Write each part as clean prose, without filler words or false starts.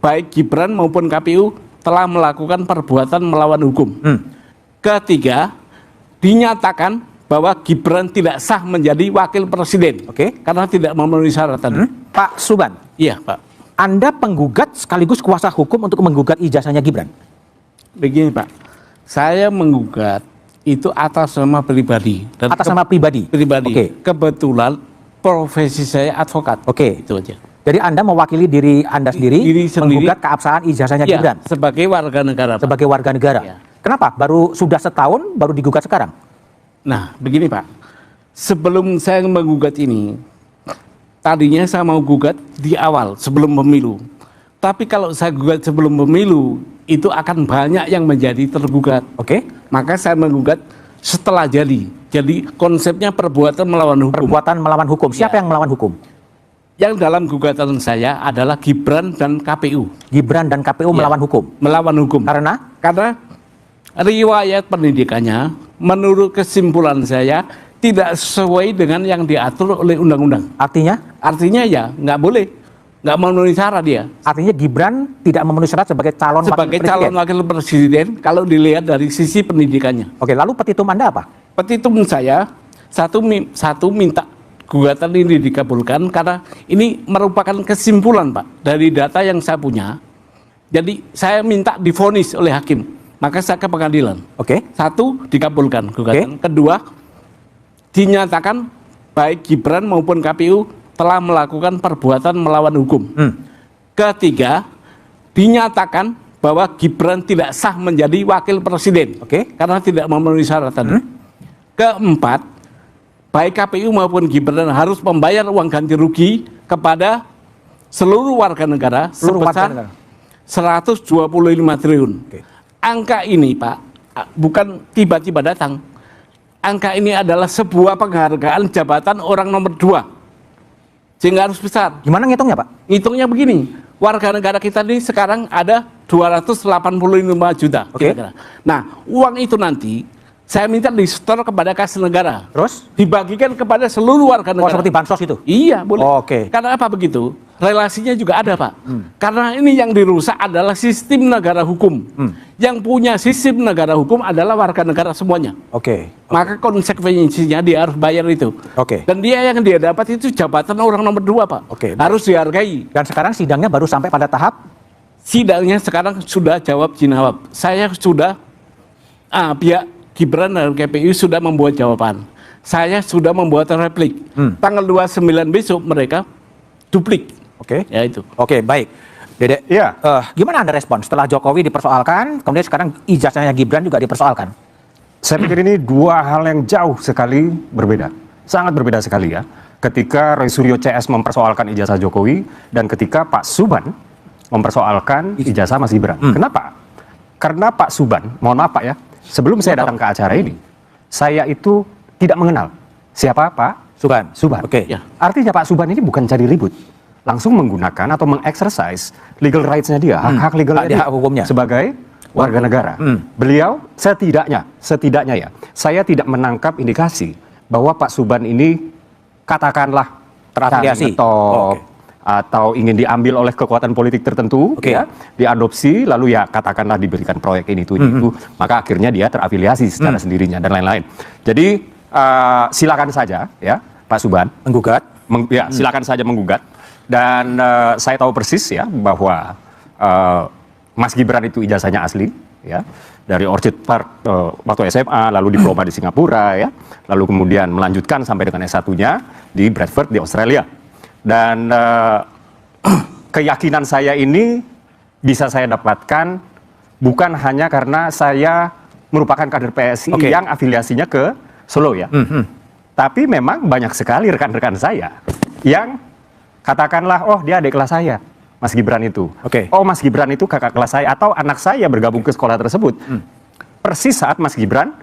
baik Gibran maupun KPU telah melakukan perbuatan melawan hukum. Ketiga, dinyatakan bahwa Gibran tidak sah menjadi wakil presiden. Karena tidak memenuhi syarat tadi. Pak Suban. Iya, Pak. Anda penggugat sekaligus kuasa hukum untuk menggugat ijazahnya Gibran. Begini, Pak. Saya menggugat itu atas nama pribadi. Dan atas nama pribadi? Pribadi. Kebetulan profesi saya advokat. Itu aja. Jadi Anda mewakili diri Anda sendiri, menggugat keabsahan ijazahnya Gibran? Sebagai warga negara, Pak. Sebagai warga negara. Kenapa? Sudah setahun, baru digugat sekarang? Nah, begini Pak. Sebelum saya menggugat ini, tadinya saya mau gugat di awal, sebelum pemilu. Tapi kalau saya gugat sebelum pemilu, itu akan banyak yang menjadi tergugat. Maka saya menggugat setelah jadi. Jadi konsepnya perbuatan melawan hukum. Perbuatan melawan hukum. Siapa yang melawan hukum? Yang dalam gugatan saya adalah Gibran dan KPU. Gibran dan KPU melawan hukum? Melawan hukum. Karena? Karena riwayat pendidikannya, menurut kesimpulan saya, tidak sesuai dengan yang diatur oleh undang-undang. Artinya? Artinya ya, nggak boleh. Nggak memenuhi syarat dia. Artinya Gibran tidak memenuhi syarat sebagai calon wakil presiden kalau dilihat dari sisi pendidikannya. Lalu petitum Anda apa? Petitum saya, satu minta gugatan ini dikabulkan karena ini merupakan kesimpulan Pak dari data yang saya punya. Jadi saya minta divonis oleh hakim, maka saya ke pengadilan. Satu, dikabulkan gugatan. Kedua, dinyatakan baik Gibran maupun KPU telah melakukan perbuatan melawan hukum. Ketiga, dinyatakan bahwa Gibran tidak sah menjadi wakil presiden. Karena tidak memenuhi syarat tadi. Keempat, baik KPU maupun Gibran harus membayar uang ganti rugi kepada seluruh warga negara sebesar 125 triliun. Angka ini Pak, bukan tiba-tiba datang. Angka ini adalah sebuah penghargaan jabatan orang nomor 2. Sehingga harus besar. Gimana ngitungnya Pak? Ngitungnya begini, warga negara kita ini sekarang ada 285 juta. Nah, uang itu nanti saya minta disetor kepada kas negara. Terus? Dibagikan kepada seluruh warga negara. Seperti bansos itu? Iya, boleh. Karena apa begitu? Relasinya juga ada, Pak. Karena ini yang dirusak adalah sistem negara hukum. Yang punya sistem negara hukum adalah warga negara semuanya. Maka konsekuensinya dia harus bayar itu. Dan dia yang dia dapat itu jabatan orang nomor 2, Pak. Harus dihargai. Dan sekarang sidangnya baru sampai pada tahap? Sidangnya sekarang sudah jawab jinawab. Saya sudah pihak Gibran dan KPU sudah membuat jawaban. Saya sudah membuat replik. Tanggal 29 besok mereka duplik. Ya itu. Baik. Dede, gimana Anda respon setelah Jokowi dipersoalkan, kemudian sekarang ijazahnya Gibran juga dipersoalkan? Saya pikir ini dua hal yang jauh sekali berbeda. Sangat berbeda sekali ya. Ketika Roy Suryo CS mempersoalkan ijazah Jokowi dan ketika Pak Suban mempersoalkan ijazah Mas Gibran. Kenapa? Karena Pak Suban, mohon maaf Pak ya, sebelum saya datang ke acara ini, saya itu tidak mengenal siapa Pak Suban. Artinya Pak Suban ini bukan cari ribut, langsung menggunakan atau mengexercise legal rights-nya dia, hak-hak legalnya dia hukumnya sebagai warga negara. Beliau setidaknya ya, saya tidak menangkap indikasi bahwa Pak Suban ini katakanlah terafiliasi atau ingin diambil oleh kekuatan politik tertentu, ya, diadopsi, lalu ya katakanlah diberikan proyek ini itu, maka akhirnya dia terafiliasi secara sendirinya dan lain-lain. Jadi silakan saja, ya, Pak Suban menggugat, silakan saja menggugat. Dan saya tahu persis ya bahwa Mas Gibran itu ijazahnya asli, ya, dari Orchid Park waktu SMA, lalu diploma di Singapura, ya, lalu kemudian melanjutkan sampai dengan S1-nya di Bradford di Australia. Dan keyakinan saya ini bisa saya dapatkan bukan hanya karena saya merupakan kader PSI yang afiliasinya ke Solo ya. Tapi memang banyak sekali rekan-rekan saya yang katakanlah, oh dia adik kelas saya, Mas Gibran itu. Oh Mas Gibran itu kakak kelas saya, atau anak saya bergabung ke sekolah tersebut. Persis saat Mas Gibran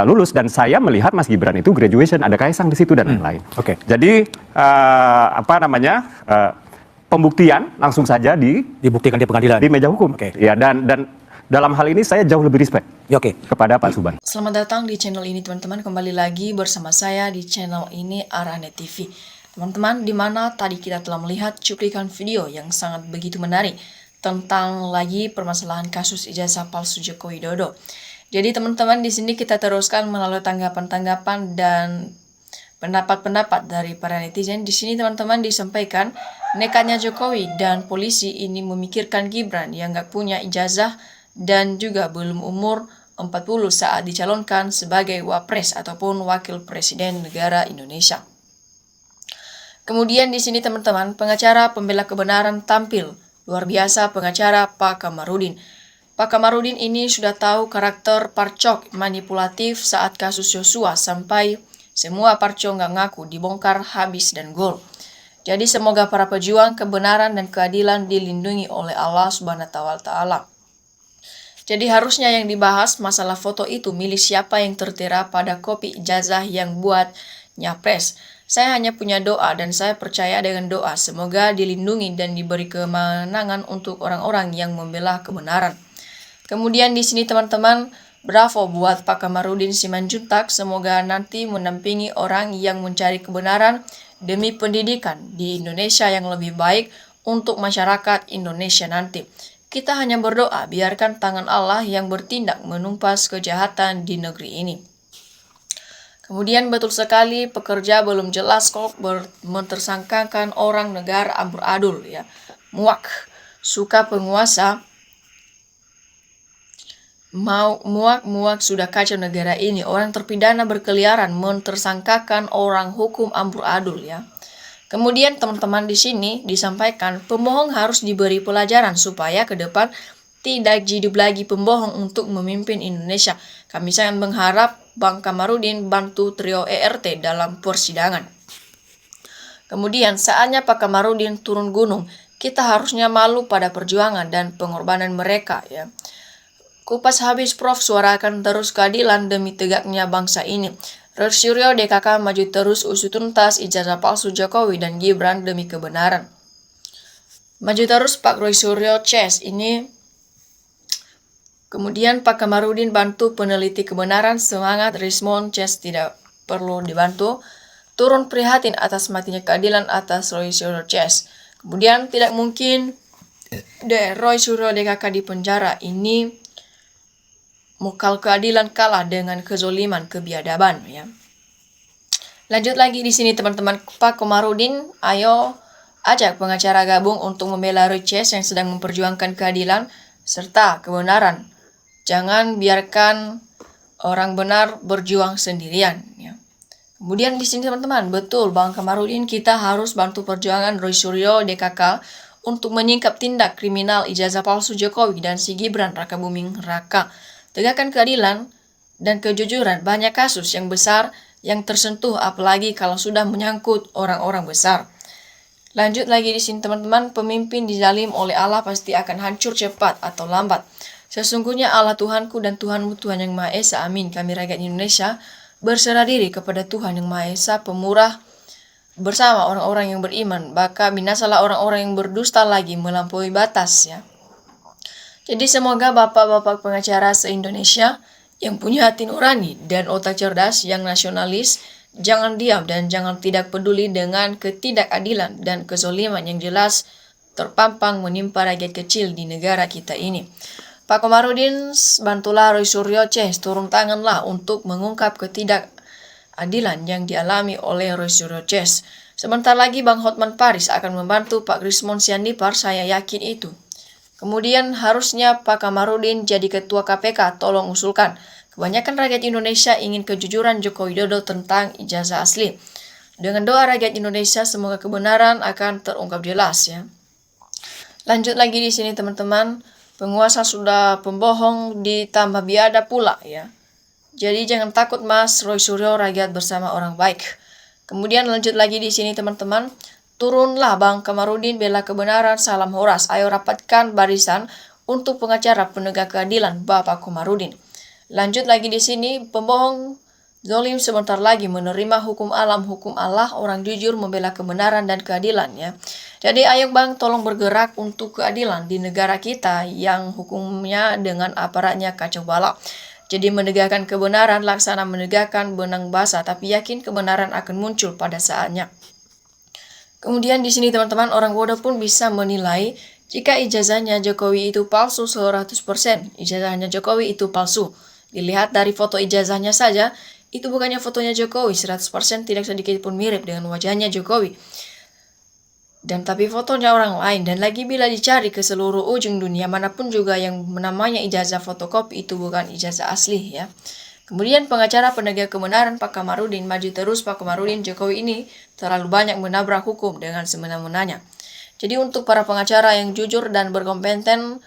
lulus dan saya melihat Mas Gibran itu graduation, ada Kaisang di situ dan lain-lain. Jadi pembuktian langsung saja dibuktikan di pengadilan, di meja hukum. Ya, dan dalam hal ini saya jauh lebih respect kepada Pak Suban. Selamat datang di channel ini teman-teman, kembali lagi bersama saya di channel ini Arahnet TV. Teman-teman, di mana tadi kita telah melihat cuplikan video yang sangat begitu menarik tentang lagi permasalahan kasus ijazah palsu Joko Widodo. Jadi teman-teman, di sini kita teruskan melalui tanggapan-tanggapan dan pendapat-pendapat dari para netizen. Di sini teman-teman disampaikan nekatnya Jokowi dan polisi ini memikirkan Gibran yang gak punya ijazah dan juga belum umur 40 saat dicalonkan sebagai wapres ataupun wakil presiden negara Indonesia. Kemudian di sini teman-teman, pengacara pembela kebenaran tampil. Luar biasa pengacara Pak Kamarudin. Pak Kamarudin ini sudah tahu karakter Parcok manipulatif saat kasus Yosua sampai semua Parcok nggak ngaku dibongkar habis dan gol. Jadi semoga para pejuang kebenaran dan keadilan dilindungi oleh Allah Subhanahu wa Ta'ala. Jadi harusnya yang dibahas masalah foto itu milik siapa yang tertera pada kopi ijazah yang buat nyapres. Saya hanya punya doa dan saya percaya dengan doa. Semoga dilindungi dan diberi kemenangan untuk orang-orang yang membela kebenaran. Kemudian di sini teman-teman, bravo buat Pak Kamarudin Simanjuntak. Semoga nanti menampingi orang yang mencari kebenaran demi pendidikan di Indonesia yang lebih baik untuk masyarakat Indonesia nanti. Kita hanya berdoa biarkan tangan Allah yang bertindak menumpas kejahatan di negeri ini. Kemudian betul sekali pekerja belum jelas kok mentersangkakan orang negara amburadul ya. Muak, suka penguasa, muak sudah kacau negara ini. Orang terpidana berkeliaran mentersangkakan orang hukum amburadul ya. Kemudian teman-teman di sini disampaikan pembohong harus diberi pelajaran supaya ke depan tidak hidup lagi pembohong untuk memimpin Indonesia. Kami sangat mengharap Bang Kamarudin bantu trio ERT dalam persidangan. Kemudian saatnya Pak Kamarudin turun gunung. Kita harusnya malu pada perjuangan dan pengorbanan mereka ya. Kupas habis Prof, suarakan terus keadilan demi tegaknya bangsa ini. Roy Suryo DKK maju terus usut tuntas ijazah palsu Jokowi dan Gibran demi kebenaran. Maju terus Pak Roy Suryo Ces ini. Kemudian Pak Kamarudin bantu peneliti kebenaran, semangat Rismon Ces tidak perlu dibantu. Turun prihatin atas matinya keadilan atas Roy Suryo Ces. Kemudian tidak mungkin Roy Suryo DKK di penjara ini mukal keadilan kalah dengan kezoliman kebiadaban ya. Lanjut lagi di sini teman-teman, Pak Kamarudin, ayo ajak pengacara gabung untuk membela Roy Ces yang sedang memperjuangkan keadilan serta kebenaran. Jangan biarkan orang benar berjuang sendirian ya. Kemudian di sini teman-teman, betul Bang Kamarudin, kita harus bantu perjuangan Roy Suryo DKK untuk menyingkap tindak kriminal ijazah palsu Jokowi dan si Gibran Raka Buming Raka. Tegakkan keadilan dan kejujuran. Banyak kasus yang besar yang tersentuh apalagi kalau sudah menyangkut orang-orang besar. Lanjut lagi di sini teman-teman, pemimpin dizalim oleh Allah pasti akan hancur cepat atau lambat. Sesungguhnya Allah Tuhanku dan Tuhanmu Tuhan yang Maha Esa. Amin. Kami rakyat Indonesia berserah diri kepada Tuhan yang Maha Esa, pemurah bersama orang-orang yang beriman. Bahkan binasalah orang-orang yang berdusta lagi melampaui batas ya. Jadi semoga bapak-bapak pengacara se-Indonesia yang punya hati nurani dan otak cerdas yang nasionalis jangan diam dan jangan tidak peduli dengan ketidakadilan dan kezoliman yang jelas terpampang menimpa rakyat kecil di negara kita ini. Pak Kamarudin, bantulah Roy Suryo Ces, turun tanganlah untuk mengungkap ketidakadilan yang dialami oleh Roy Suryo Ces. Sebentar lagi Bang Hotman Paris akan membantu Pak Rismon Sianipar, saya yakin itu. Kemudian harusnya Pak Kamarudin jadi ketua KPK, tolong usulkan. Kebanyakan rakyat Indonesia ingin kejujuran Joko Widodo tentang ijazah asli. Dengan doa rakyat Indonesia, semoga kebenaran akan terungkap jelas ya. Lanjut lagi di sini teman-teman. Penguasa sudah pembohong ditambah biada pula ya. Jadi jangan takut Mas Roy Suryo, rakyat bersama orang baik. Kemudian lanjut lagi di sini teman-teman. Turunlah Bang Kamarudin, bela kebenaran, salam horas. Ayo rapatkan barisan untuk pengacara penegak keadilan Bapak Kamarudin. Lanjut lagi di sini, pembohong zolim sebentar lagi menerima hukum alam, hukum Allah, orang jujur membela kebenaran dan keadilan ya. Jadi ayo Bang, tolong bergerak untuk keadilan di negara kita yang hukumnya dengan aparatnya kacau balau. Jadi menegakkan kebenaran, laksana menegakkan benang basah, tapi yakin kebenaran akan muncul pada saatnya. Kemudian di sini teman-teman, orang bodoh pun bisa menilai Jika ijazahnya Jokowi itu palsu 100%, ijazahnya Jokowi itu palsu. Dilihat dari foto ijazahnya saja, itu bukannya fotonya Jokowi 100% tidak sedikit pun mirip dengan wajahnya Jokowi. Dan tapi fotonya orang lain, dan lagi bila dicari ke seluruh ujung dunia manapun juga yang namanya ijazah fotokopi itu bukan ijazah asli ya. Kemudian pengacara penegak kebenaran Pak Kamarudin maju terus. Pak Kamarudin, Jokowi ini terlalu banyak menabrak hukum dengan semena-menanya. Jadi untuk para pengacara yang jujur dan berkompeten,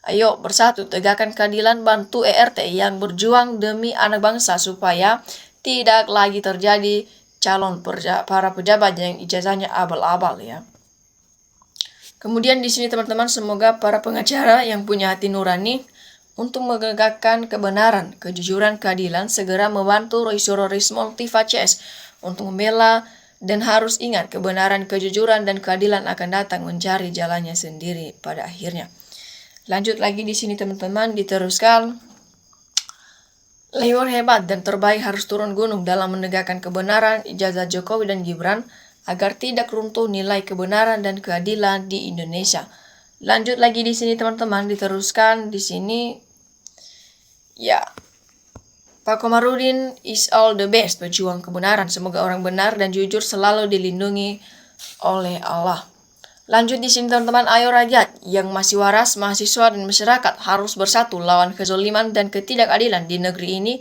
ayo bersatu tegakkan keadilan, bantu ERT yang berjuang demi anak bangsa supaya tidak lagi terjadi para pejabat yang ijazahnya abal-abal ya. Kemudian di sini teman-teman, semoga para pengacara yang punya hati nurani untuk menegakkan kebenaran, kejujuran, keadilan segera membantu Roy Suryo Rismon Tiva CS untuk membela, dan harus ingat kebenaran, kejujuran, dan keadilan akan datang mencari jalannya sendiri pada akhirnya. Lanjut lagi di sini teman-teman, diteruskan. Leon hebat dan terbaik harus turun gunung dalam menegakkan kebenaran ijazah Jokowi dan Gibran agar tidak runtuh nilai kebenaran dan keadilan di Indonesia. Lanjut lagi di sini teman-teman, diteruskan di sini. Ya, Pak Kamarudin is all the best pejuang kebenaran. Semoga orang benar dan jujur selalu dilindungi oleh Allah. Lanjut di sini teman-teman, ayo rakyat yang masih waras, mahasiswa dan masyarakat harus bersatu lawan kezaliman dan ketidakadilan di negeri ini.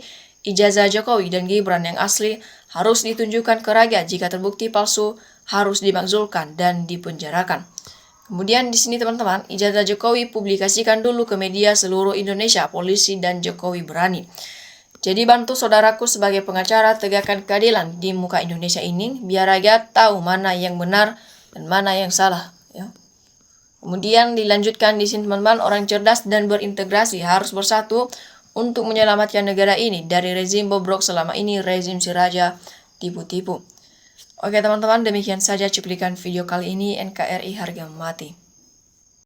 Ijazah Jokowi dan Gibran yang asli harus ditunjukkan ke rakyat, jika terbukti palsu harus dimakzulkan dan dipenjarakan. Kemudian di sini teman-teman, ijazah Jokowi publikasikan dulu ke media seluruh Indonesia, polisi dan Jokowi berani. Jadi bantu saudaraku sebagai pengacara tegakkan keadilan di muka Indonesia ini, biar rakyat tahu mana yang benar dan mana yang salah. Ya. Kemudian dilanjutkan di sini teman-teman, orang cerdas dan berintegrasi harus bersatu untuk menyelamatkan negara ini dari rezim bobrok selama ini, rezim si raja tipu-tipu. Oke teman-teman, demikian saja cuplikan video kali ini. NKRI harga mati.